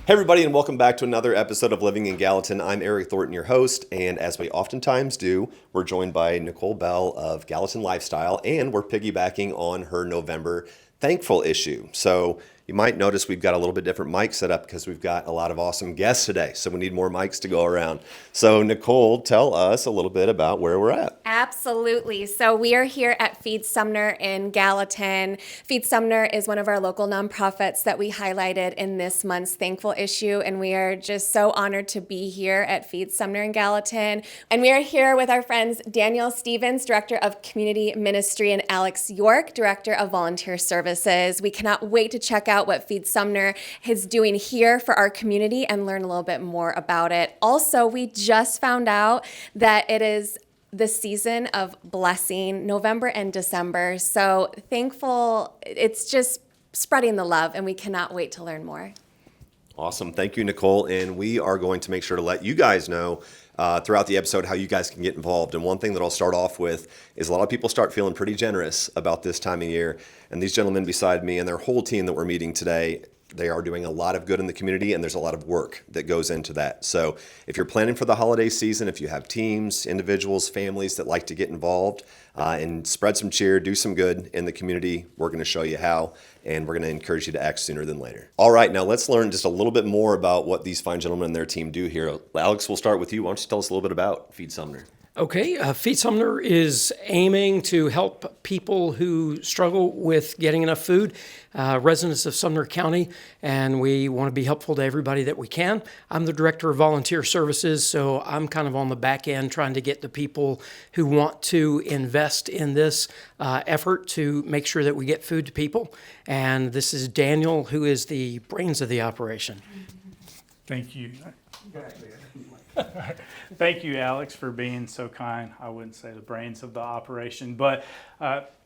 Hey everybody, and welcome back to another episode of Living in Gallatin. I'm Erik Thornton, your host, and as we oftentimes do, we're joined by Nicole Bell of Gallatin Lifestyle, and we're piggybacking on her November Thankful issue. So you might notice we've got a little bit different mic set up because we've got a lot of awesome guests today, so we need more mics to go around. So Nicole, tell us a little bit about where we're at. Absolutely. So we are here at Feed Sumner in Gallatin. Feed Sumner is one of our local nonprofits that we highlighted in this month's Thankful issue, and we are just so honored to be here at Feed Sumner in Gallatin. And we are here with our friends Daniel Stevens, Director of Community Ministry, and Alex York, Director of Volunteer Services. We cannot wait to check out what Feed Sumner is doing here for our community and learn a little bit more about it. Also, we just found out that it is the season of blessing, November and December. So thankful, it's just spreading the love, and we cannot wait to learn more. Awesome. Thank you, Nicole. And we are going to make sure to let you guys know throughout the episode how you guys can get involved. And one thing that I'll start off with is a lot of people start feeling pretty generous about this time of year. And these gentlemen beside me and their whole team that we're meeting today, they are doing a lot of good in the community, and there's a lot of work that goes into that. So if you're planning for the holiday season, if you have teams, individuals, families that like to get involved and spread some cheer, do some good in the community, we're going to show you how, and we're going to encourage you to act sooner than later. All right, now let's learn just a little bit more about what these fine gentlemen and their team do here. Alex, we'll start with you. Why don't you tell us a little bit about Feed Sumner? Okay, Feed Sumner is aiming to help people who struggle with getting enough food, residents of Sumner County, and we want to be helpful to everybody that we can. I'm the Director of Volunteer Services, so I'm kind of on the back end trying to get the people who want to invest in this effort to make sure that we get food to people. And this is Daniel, who is the brains of the operation. Thank you. Thank you, Alex, for being so kind. I wouldn't say the brains of the operation, but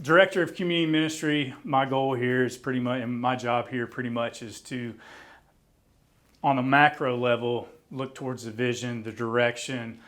Director of Community Ministry, my goal here is pretty much, and my job here pretty much is to, on a macro level, look towards the vision, the direction,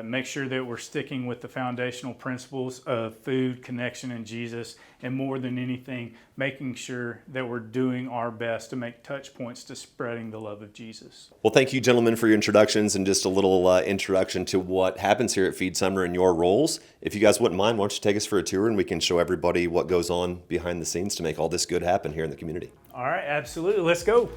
make sure that we're sticking with the foundational principles of food, connection, and Jesus, and more than anything, making sure that we're doing our best to make touch points to spreading the love of Jesus. Well, thank you, gentlemen, for your introductions and just a little introduction to what happens here at Feed Sumner and your roles. If you guys wouldn't mind, why don't you take us for a tour and we can show everybody what goes on behind the scenes to make all this good happen here in the community. All right, absolutely. Let's go.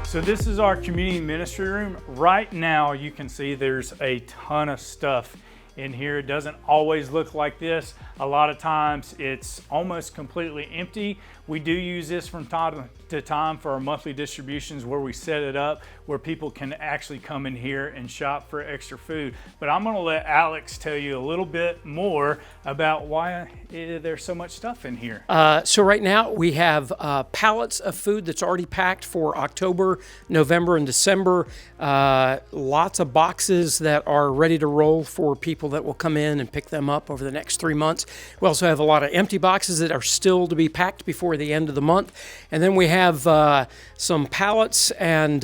So this is our community ministry room. Right now you can see there's a ton of stuff in here. It doesn't always look like this. A lot of times it's almost completely empty. We do use this from time to time for our monthly distributions where we set it up where people can actually come in here and shop for extra food. But I'm gonna let Alex tell you a little bit more about why there's so much stuff in here. So right now we have pallets of food that's already packed for October, November, and December. Lots of boxes that are ready to roll for people that will come in and pick them up over the next 3 months. We also have a lot of empty boxes that are still to be packed before the end of the month. And then we have some pallets and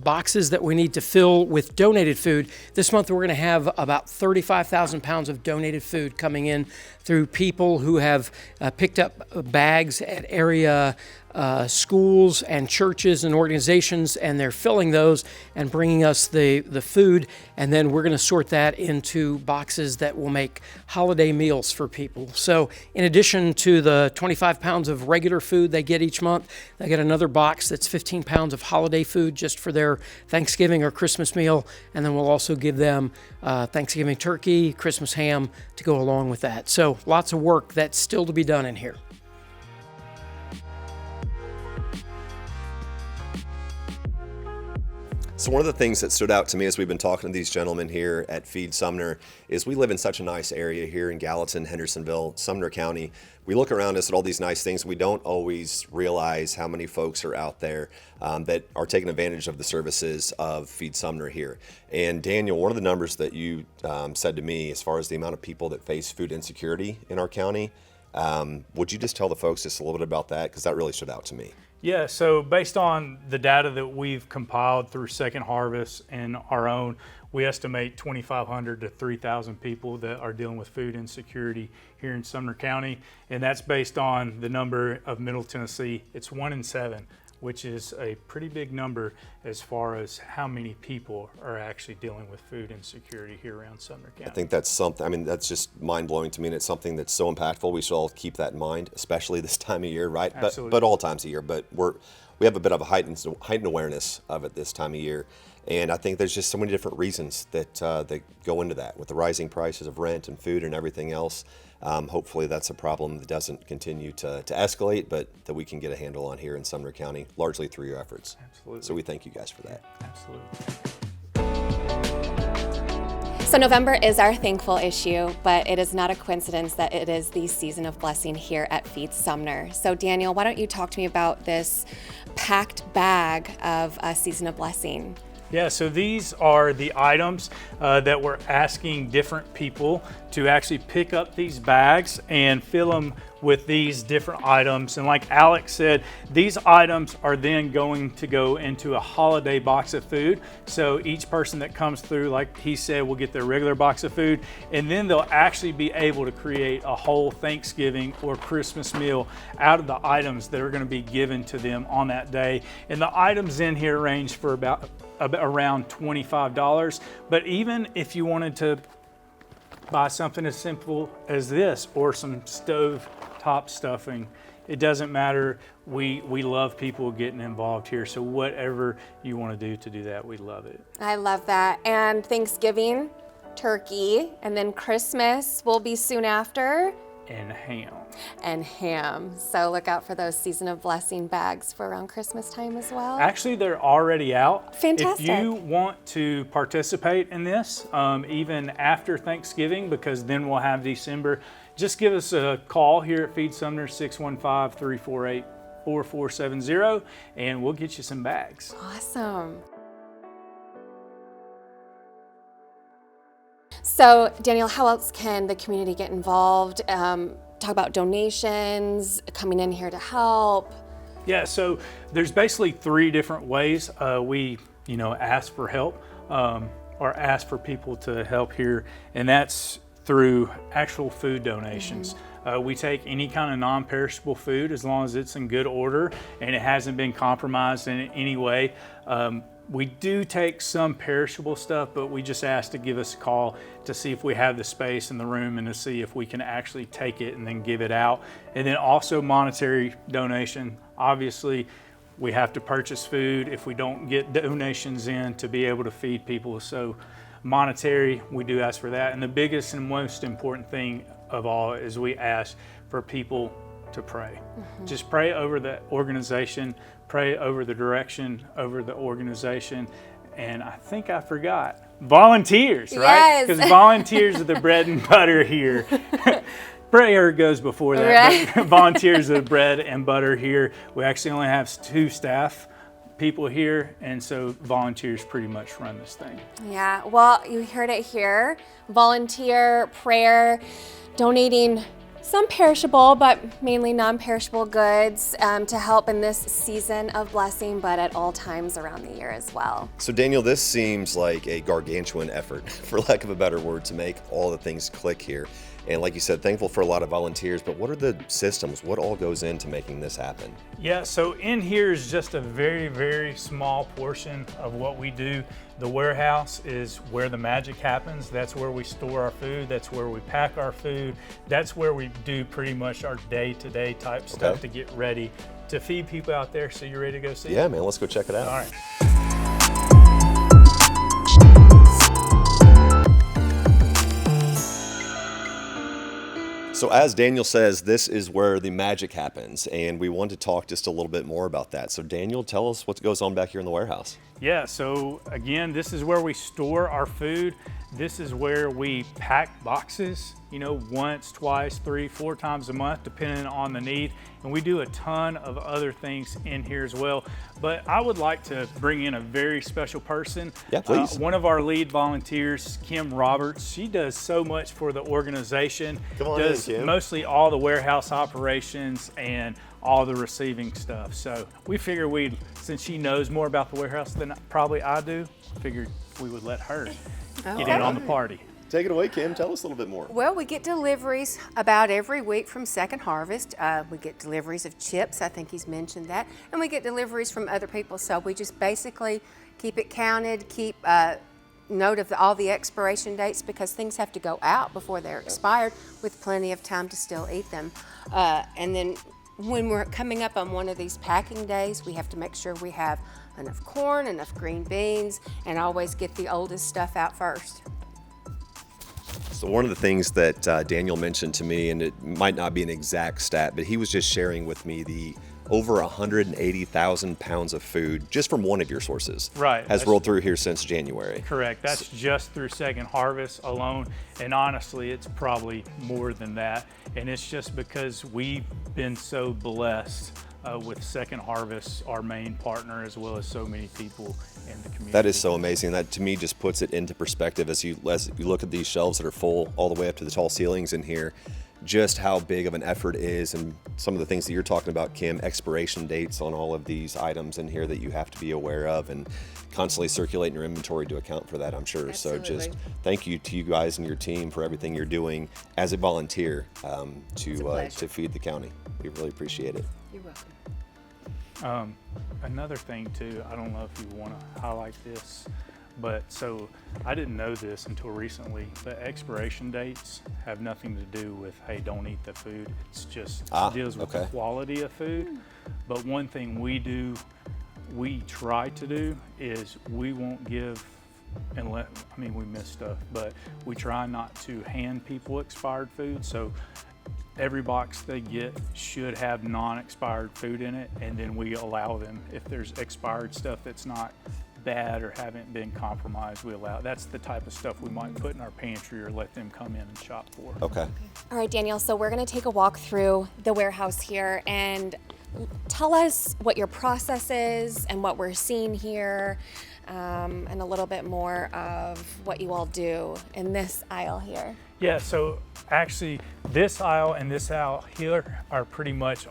boxes that we need to fill with donated food. This month we're going to have about 35,000 pounds of donated food coming in through people who have picked up bags at area schools and churches and organizations, and they're filling those and bringing us the food, and then we're going to sort that into boxes that will make holiday meals for people. So in addition to the 25 pounds of regular food they get each month, they get another box that's 15 pounds of holiday food just for their Thanksgiving or Christmas meal, and then we'll also give them Thanksgiving turkey, Christmas ham to go along with that. So lots of work that's still to be done in here. So one of the things that stood out to me as we've been talking to these gentlemen here at Feed Sumner is we live in such a nice area here in Gallatin, Hendersonville, Sumner County. We look around us at all these nice things. We don't always realize how many folks are out there that are taking advantage of the services of Feed Sumner here. And Daniel, one of the numbers that you said to me as far as the amount of people that face food insecurity in our county, would you just tell the folks just a little bit about that? Because that really stood out to me. Yeah, so based on the data that we've compiled through Second Harvest and our own, we estimate 2,500 to 3,000 people that are dealing with food insecurity here in Sumner County, and that's based on the number of Middle Tennessee. It's 1 in 7, which is a pretty big number as far as how many people are actually dealing with food insecurity here around Sumner County. I think that's something, I mean, that's just mind-blowing to me, and it's something that's so impactful. We should all keep that in mind, especially this time of year, right? Absolutely. But all times of year. But we have a bit of a heightened awareness of it this time of year. And I think there's just so many different reasons that go into that. With the rising prices of rent and food and everything else, hopefully that's a problem that doesn't continue to escalate, but that we can get a handle on here in Sumner County, largely through your efforts. Absolutely. So we thank you guys for that. Absolutely. So November is our thankful issue, but it is not a coincidence that it is the season of blessing here at Feed Sumner. So Daniel, why don't you talk to me about this packed bag of a season of blessing? Yeah, so these are the items that we're asking different people to actually pick up these bags and fill them with these different items. And like Alex said, these items are then going to go into a holiday box of food. So each person that comes through, like he said, will get their regular box of food, and then they'll actually be able to create a whole Thanksgiving or Christmas meal out of the items that are going to be given to them on that day. And the items in here range for about around $25. But even if you wanted to buy something as simple as this or some stove top stuffing, it doesn't matter. We love people getting involved here. So whatever you want to do that, we love it. I love that. And Thanksgiving, turkey, and then Christmas will be soon after. And ham. So look out for those season of blessing bags for around Christmas time as well. Actually, they're already out. Fantastic. If you want to participate in this, even after Thanksgiving, because then we'll have December, just give us a call here at Feed Sumner, 615-348-4470, and we'll get you some bags. Awesome. So, Daniel, how else can the community get involved? Talk about donations, coming in here to help. Yeah, so there's basically 3 different ways we, ask for help or ask for people to help here, and that's through actual food donations. We take any kind of non-perishable food as long as it's in good order and it hasn't been compromised in any way. We do take some perishable stuff, but we just ask to give us a call to see if we have the space in the room and to see if we can actually take it and then give it out. And then also monetary donation. Obviously, we have to purchase food if we don't get donations in to be able to feed people. So monetary, we do ask for that. And the biggest and most important thing of all is we ask for people to pray. Just pray over the organization, pray over the direction, over the organization, and I think I forgot, volunteers, right? Yes. Because volunteers are the bread and butter here. Prayer goes before that, Right. but volunteers are the bread and butter here. We actually only have 2 staff people here, and so volunteers pretty much run this thing. Yeah, well, you heard it here. Volunteer, prayer, donating some perishable, but mainly non-perishable goods to help in this season of blessing, but at all times around the year as well. So Daniel, this seems like a gargantuan effort, for lack of a better word, to make all the things click here. And like you said, thankful for a lot of volunteers, but what are the systems? What all goes into making this happen? Yeah, so in here is just a very, very small portion of what we do. The warehouse is where the magic happens. That's where we store our food. That's where we pack our food. That's where we do pretty much our day-to-day type stuff to get ready to feed people out there. So you ready to go see? Yeah, man, let's go check it out. All right. So as Daniel says, this is where the magic happens, and we want to talk just a little bit more about that. So Daniel, tell us what goes on back here in the warehouse. Yeah, so again, this is where we store our food. This is where we pack boxes, once, twice, 3, 4 times a month, depending on the need. And we do a ton of other things in here as well. But I would like to bring in a very special person. Yeah, please. One of our lead volunteers, Kim Roberts. She does so much for the organization. Come on does in, Kim. mostly all the warehouse operations and all the receiving stuff. So we figured since she knows more about the warehouse than probably I do, figured we would let her get in on the party. Take it away, Kim. Tell us a little bit more. Well, we get deliveries about every week from Second Harvest. We get deliveries of chips, I think he's mentioned that, and we get deliveries from other people. So we just basically keep it counted, keep note of all the expiration dates, because things have to go out before they're expired with plenty of time to still eat them. And then when we're coming up on one of these packing days, we have to make sure we have enough corn, enough green beans, and always get the oldest stuff out first. So one of the things that Daniel mentioned to me, and it might not be an exact stat, but he was just sharing with me the over 180,000 pounds of food just from one of your sources Right. has rolled through here since January. Correct. That's just through Second Harvest alone. And honestly, it's probably more than that. And it's just because we've been so blessed with Second Harvest, our main partner, as well as so many people in the community. That is so amazing. That to me just puts it into perspective as you look at these shelves that are full all the way up to the tall ceilings in here, just how big of an effort is, and some of the things that you're talking about, Kim, expiration dates on all of these items in here that you have to be aware of, and constantly circulating your inventory to account for that, I'm sure. Absolutely. So just thank you to you guys and your team for everything you're doing as a volunteer to feed the county. We really appreciate it. You're welcome. Another thing too, I don't know if you want to highlight this, but so I didn't know this until recently, but expiration dates have nothing to do with, hey, don't eat the food. It's just deals with the quality of food. But one thing we try to do is we won't give, unless, I mean, we miss stuff, but we try not to hand people expired food. So every box they get should have non-expired food in it, and then we allow them, if there's expired stuff that's not bad or haven't been compromised, we allow. That's the type of stuff we might put in our pantry or let them come in and shop for. Okay. All right, Daniel, so we're going to take a walk through the warehouse here and tell us what your process is and what we're seeing here, and a little bit more of what you all do in this aisle here. Yeah, so actually this aisle and this aisle here are pretty much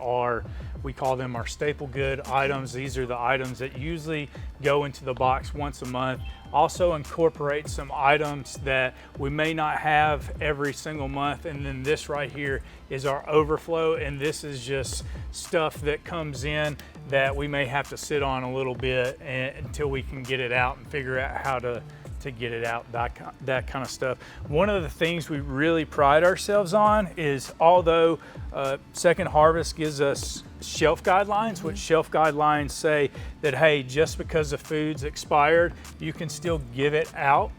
we call them our staple good items. These are the items that usually go into the box once a month. Also incorporate some items that we may not have every single month. And then this right here is our overflow. And this is just stuff that comes in that we may have to sit on a little bit until we can get it out and figure out how to get it out, that kind of stuff. One of the things we really pride ourselves on is, although Second Harvest gives us shelf guidelines, which shelf guidelines say that, hey, just because the food's expired, you can still give it out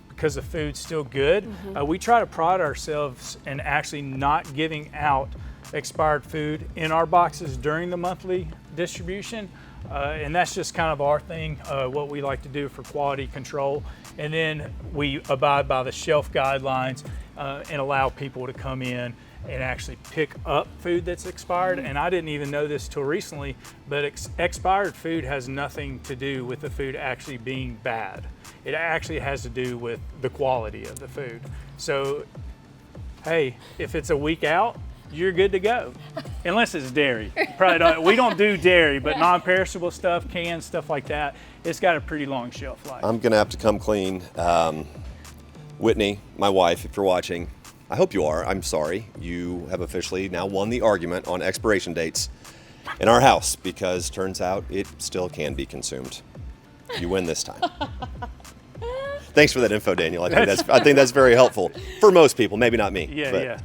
because the food's still good. We try to pride ourselves in actually not giving out expired food in our boxes during the monthly distribution. And that's just kind of our thing, what we like to do for quality control. And then we abide by the shelf guidelines and allow people to come in and actually pick up food that's expired. And I didn't even know this till recently, but expired food has nothing to do with the food actually being bad. It actually has to do with the quality of the food. So, hey, if it's a week out, you're good to go, unless it's dairy. Probably don't, we don't do dairy, but non-perishable stuff, canned stuff like that, it's got a pretty long shelf life. I'm gonna have to come clean. Whitney, my wife, if you're watching, I hope you are. I'm sorry. You have officially now won the argument on expiration dates in our house, because turns out it still can be consumed. You win this time. Thanks for that info, Daniel. I think that's very helpful for most people. Maybe not me. Yeah.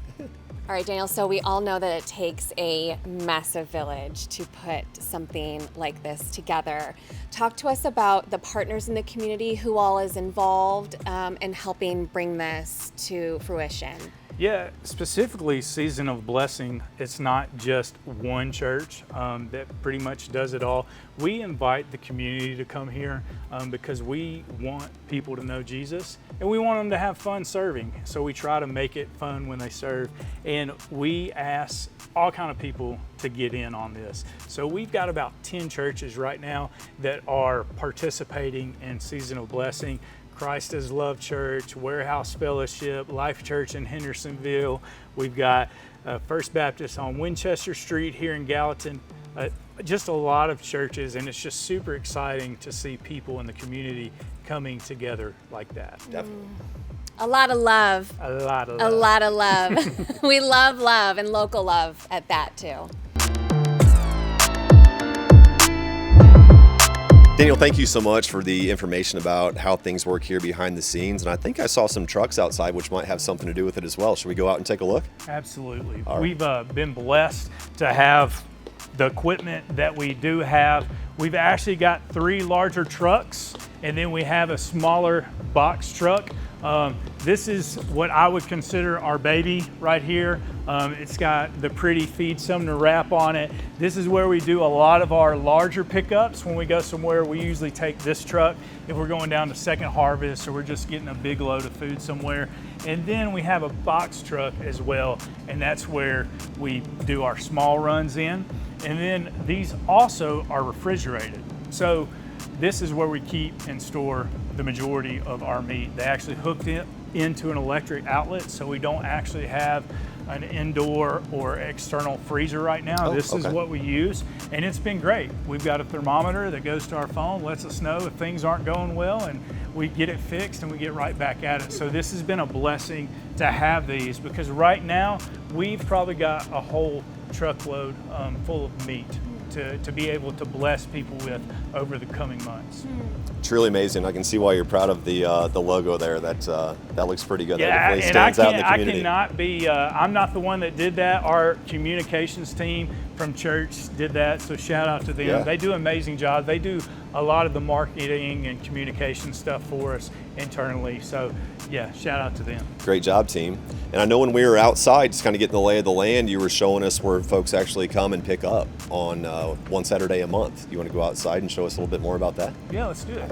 All right, Daniel, so we all know that it takes a massive village to put something like this together. Talk to us about the partners in the community, who all is involved in helping bring this to fruition. Yeah, specifically Season of Blessing, it's not just one church that pretty much does it all. We invite the community to come here because we want people to know Jesus, and we want them to have fun serving. So we try to make it fun when they serve, and we ask all kind of people to get in on this. So we've got about 10 churches right now that are participating in Season of Blessing. Christ is Love Church, Warehouse Fellowship, Life Church in Hendersonville. We've got First Baptist on Winchester Street here in Gallatin. Just a lot of churches, and it's just super exciting to see people in the community coming together like that. Definitely. A lot of love. A lot of A love. lot of love. We love love and local love at that too. Daniel, thank you so much for the information about how things work here behind the scenes. And I think I saw some trucks outside, which might have something to do with it as well. Should we go out and take a look? Absolutely. All right. We've been blessed to have the equipment that we do have. We've actually got 3 larger trucks, and then we have a smaller box truck. This is what I would consider our baby right here. It's got the pretty Feed Sumner wrap on it. This is where we do a lot of our larger pickups. When we go somewhere, we usually take this truck if we're going down to Second Harvest or we're just getting a big load of food somewhere. And then we have a box truck as well, and that's where we do our small runs in. And then these also are refrigerated. So this is where we keep and store the majority of our meat. They actually hooked it into an electric outlet, so we don't actually have an indoor or external freezer right now. Oh, this is okay. what we use, and it's been great. We've got a thermometer that goes to our phone, lets us know if things aren't going well, and we get it fixed and we get right back at it. So this has been a blessing to have these, because right now we've probably got a whole truckload full of meat to be able to bless people with over the coming months. Truly amazing. I can see why you're proud of the logo there. That looks pretty good. Yeah, that really and I stands out in the can't- community. I cannot be, I'm not the one that did that. Our communications team from church did that, so shout out to them. Yeah. They do an amazing job. They do a lot of the marketing and communication stuff for us internally, so yeah, shout out to them. Great job, team. And I know when we were outside, just kind of getting the lay of the land, you were showing us where folks actually come and pick up on one Saturday a month. You want to go outside and show us a little bit more about that? Yeah, let's do it.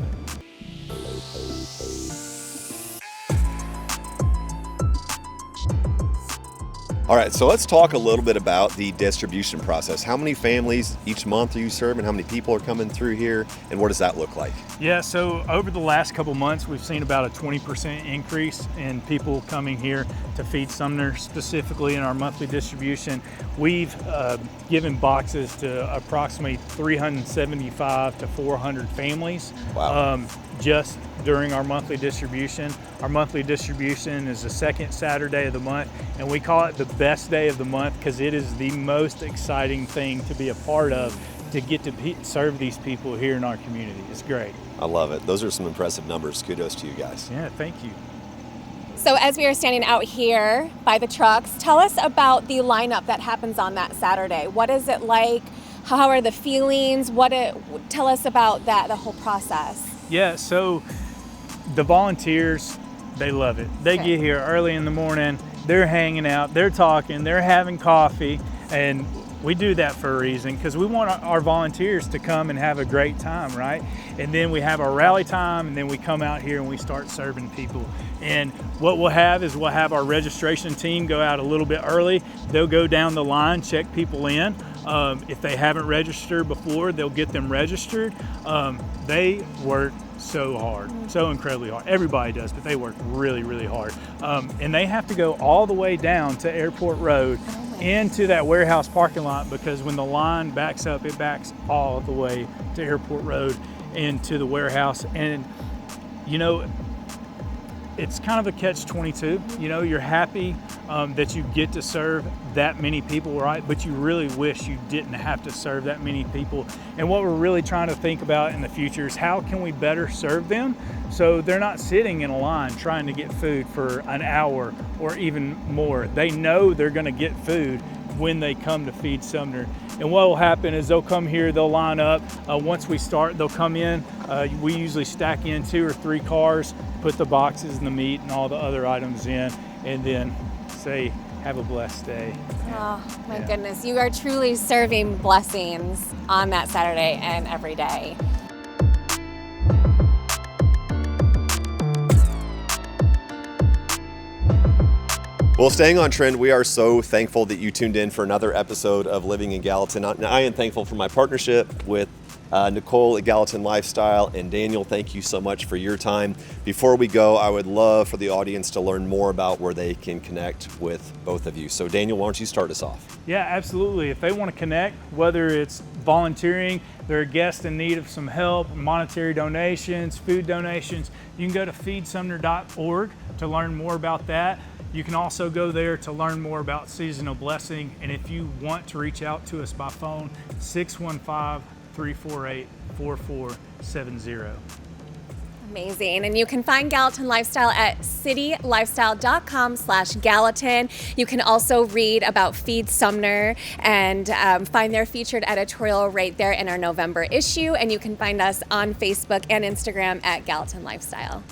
All right, so let's talk a little bit about the distribution process. How many families each month are you serving? How many people are coming through here? And what does that look like? Yeah, so over the last couple months, we've seen about a 20% increase in people coming here to Feed Sumner, specifically in our monthly distribution. We've given boxes to approximately 375 to 400 families. Wow. Just during our monthly distribution. Our monthly distribution is the second Saturday of the month, and we call it the best day of the month because it is the most exciting thing to be a part of, to get to serve these people here in our community. It's great. I love it. Those are some impressive numbers. Kudos to you guys. Yeah, thank you. So as we are standing out here by the trucks, tell us about the lineup that happens on that Saturday. What is it like? How are the feelings? Tell us about that, the whole process. Yeah, so the volunteers, they love it. They Okay. get here early in the morning, they're hanging out, they're talking, they're having coffee, and we do that for a reason because we want our volunteers to come and have a great time, right? And then we have our rally time, and then we come out here and we start serving people. And what we'll have is we'll have our registration team go out a little bit early. They'll go down the line, check people in. If they haven't registered before, they'll get them registered. They work so hard, so incredibly hard. Everybody does, but they work really, really hard. And they have to go all the way down to Airport Road into that warehouse parking lot, because when the line backs up, it backs all the way to Airport Road into the warehouse. And, you know, it's kind of a catch-22. You know, you're happy that you get to serve that many people, right? But you really wish you didn't have to serve that many people. And what we're really trying to think about in the future is how can we better serve them so they're not sitting in a line trying to get food for an hour or even more. They know they're going to get food when they come to Feed Sumner. And what will happen is they'll come here, they'll line up. Once we start, they'll come in. We usually stack in 2 or 3 cars, put the boxes and the meat and all the other items in, and then say, have a blessed day. Oh my Yeah. goodness, you are truly serving blessings on that Saturday and every day. Well, staying on trend, we are so thankful that you tuned in for another episode of Living in Gallatin. I am thankful for my partnership with Nicole at Gallatin Lifestyle, and Daniel, thank you so much for your time. Before we go, I would love for the audience to learn more about where they can connect with both of you. So Daniel, why don't you start us off? Yeah, absolutely. If they want to connect, whether it's volunteering, they're a guest in need of some help, monetary donations, food donations, you can go to feedsumner.org to learn more about that. You can also go there to learn more about Seasonal Blessing. And if you want to reach out to us by phone, 615-348-4470. Amazing. And you can find Gallatin Lifestyle at citylifestyle.com/Gallatin. You can also read about Feed Sumner and find their featured editorial right there in our November issue. And you can find us on Facebook and Instagram at Gallatin Lifestyle.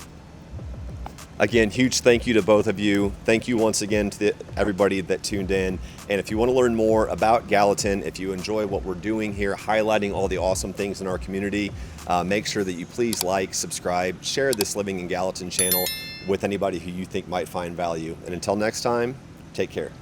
Again, huge thank you to both of you. Thank you once again to everybody that tuned in. And if you want to learn more about Gallatin, if you enjoy what we're doing here, highlighting all the awesome things in our community, make sure that you please like, subscribe, share this Living in Gallatin channel with anybody who you think might find value. And until next time, take care.